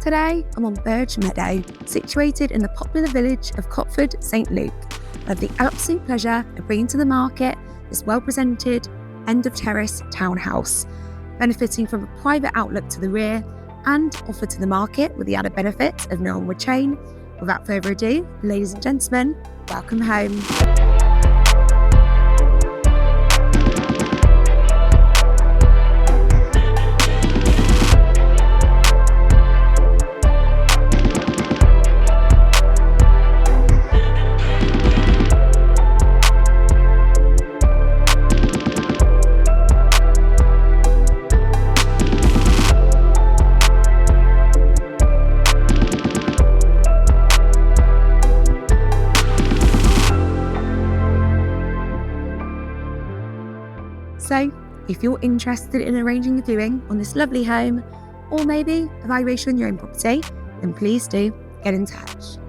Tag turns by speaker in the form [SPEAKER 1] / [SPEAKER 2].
[SPEAKER 1] Today, I'm on Burge Meadow, situated in the popular village of Cotford, St Luke. I have the absolute pleasure of bringing to the market this well-presented end-of-terrace townhouse, benefiting from a private outlook to the rear and offered to the market with the added benefits of no onward chain. Without further ado, ladies and gentlemen, welcome home. So, if you're interested in arranging a viewing on this lovely home, or maybe a valuation on your own property, then please do get in touch.